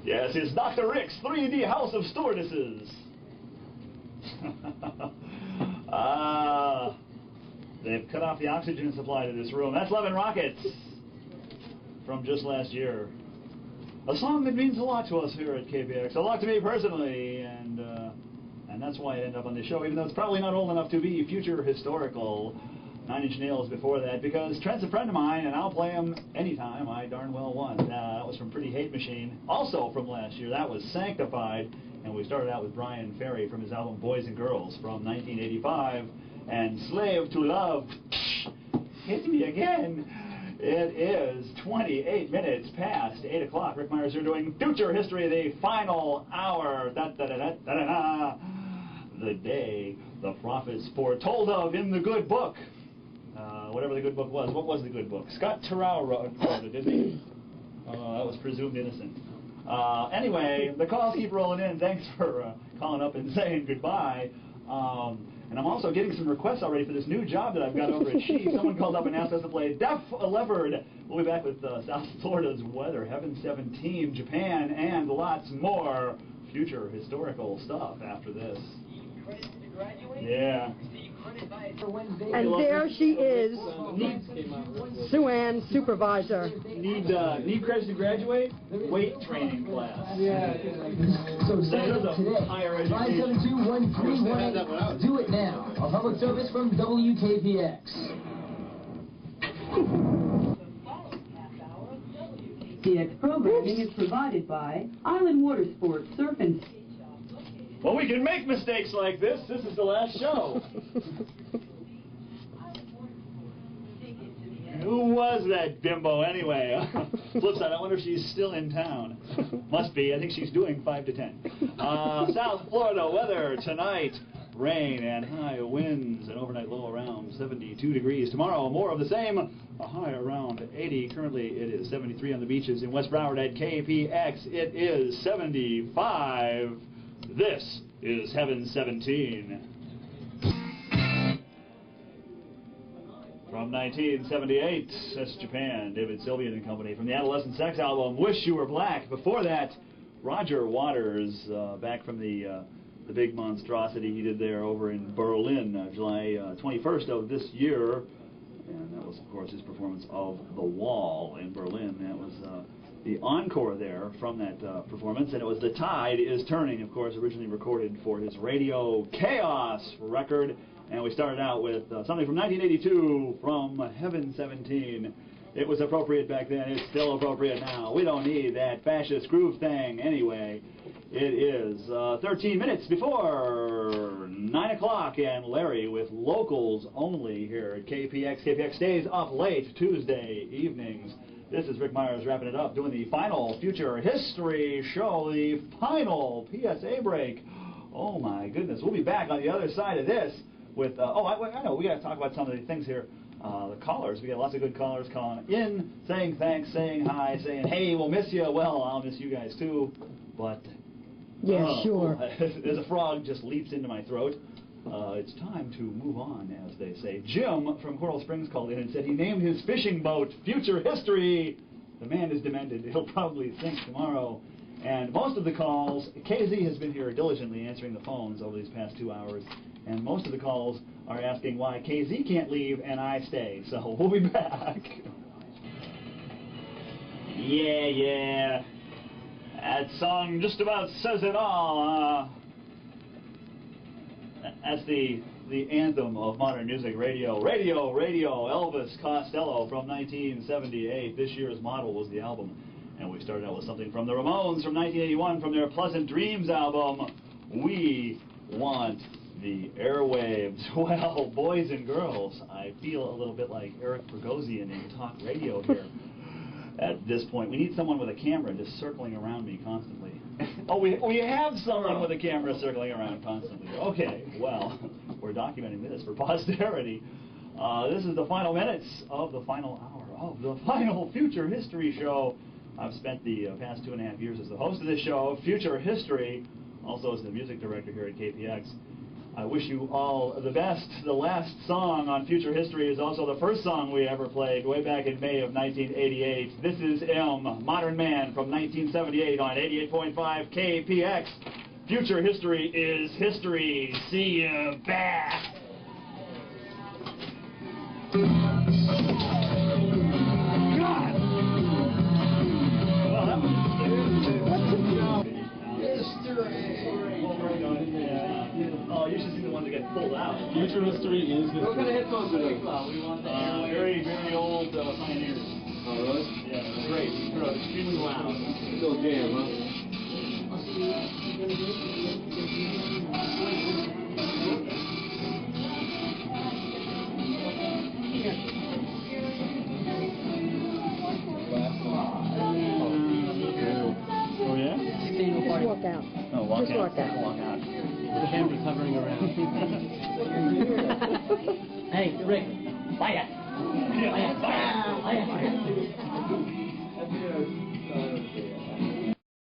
Yes, it's Dr. Rick's 3D House of Stewardesses. They've cut off the oxygen supply to this room. That's Love and Rockets from just last year. A song that means a lot to us here at KPX, a lot to me personally, and that's why it ended up on the show, even though it's probably not old enough to be future historical. 9 Inch Nails before that, because Trent's a friend of mine, and I'll play him anytime I darn well want. That was from Pretty Hate Machine, also from last year. That was Sanctified, and we started out with Brian Ferry from his album Boys and Girls from 1985, and Slave to Love. Hit me again. It is 28 minutes past 8 o'clock. Rick Myers here doing Future History, the final hour. The day the prophets foretold of in the good book. Whatever the good book was. What was the good book? Scott Turow wrote it, didn't he? That was presumed innocent. Anyway, the calls keep rolling in. Thanks for calling up and saying goodbye. And I'm also getting some requests already for this new job that I've got over at She. Someone called up and asked us to play Def Leppard. We'll be back with South Florida's weather, Heaven 17, Japan, and lots more future historical stuff after this. Yeah. And there she is, Sue-Ann Supervisor. Need credits to graduate? Weight training class. Yeah. So sign up today. 572-1318. Do it now. A public service from WKPX. KPX programming is provided by Island Water Sports, Surf and... Well, we can make mistakes like this. This is the last show. Who was that bimbo anyway? Flip side, I wonder if she's still in town. Must be. I think she's doing 5 to 10. South Florida weather tonight. Rain and high winds. An overnight low around 72 degrees. Tomorrow, more of the same. A high around 80. Currently, it is 73 on the beaches in West Broward at KPX. It is 75. This is Heaven 17. From 1978, that's Japan, David Sylvian and Company. From the Adolescent Sex album, Wish You Were Black. Before that, Roger Waters, back from the big monstrosity he did there over in Berlin, July 21st of this year. And that was, of course, his performance of The Wall in Berlin. That was the encore there from that performance, and it was The Tide Is Turning, of course, originally recorded for his Radio Chaos record. And we started out with something from 1982 from Heaven 17. It was appropriate back then. It's still appropriate now. We don't need that fascist groove thing anyway. It is 13 minutes before 9 o'clock, and Larry with locals only here at KPX. KPX stays up late Tuesday evenings. This is Rick Myers wrapping it up, doing the final Future History show, the final PSA break. Oh my goodness, we'll be back on the other side of this with, I know, we got to talk about some of the things here. The callers, we got lots of good callers calling in, saying thanks, saying hi, saying, hey, we'll miss you. Well, I'll miss you guys too, but... Yeah, sure. As a frog just leaps into my throat. It's time to move on, as they say. Jim from Coral Springs called in and said he named his fishing boat Future History. The man is demented. He'll probably sink tomorrow. And most of the calls, KZ has been here diligently answering the phones over these past 2 hours, and most of the calls are asking why KZ can't leave and I stay. So we'll be back. Yeah. That song just about says it all. That's the anthem of modern music, Radio, Elvis Costello from 1978. This year's model was the album. And we started out with something from the Ramones from 1981 from their Pleasant Dreams album, We Want the Airwaves. Well, boys and girls, I feel a little bit like Eric Bogosian in talk radio here. At this point, we need someone with a camera just circling around me constantly. Oh, we have someone with a camera circling around constantly. Okay, well, we're documenting this for posterity. This is the final minutes of the final hour of the final Future History show. I've spent the past 2.5 years as the host of this show, Future History, also as the music director here at KPX. I wish you all the best. The last song on Future History is also the first song we ever played way back in May of 1988. This is M, Modern Man, from 1978 on 88.5 KPX. Future History is history. See you back. God! Well, that was oh, you should see the one that gets pulled out. Future history is history. What kind of headphones are those? We want the very, very old Pioneers. Oh, really? Yeah, they're great. They're extremely loud. Still jam, huh? Oh, yeah? Just walk out. Oh, walk Just out. walk out. Walk out. The camera's hovering around. Hey, Rick, buy it. Yeah, Buy it. Buy it.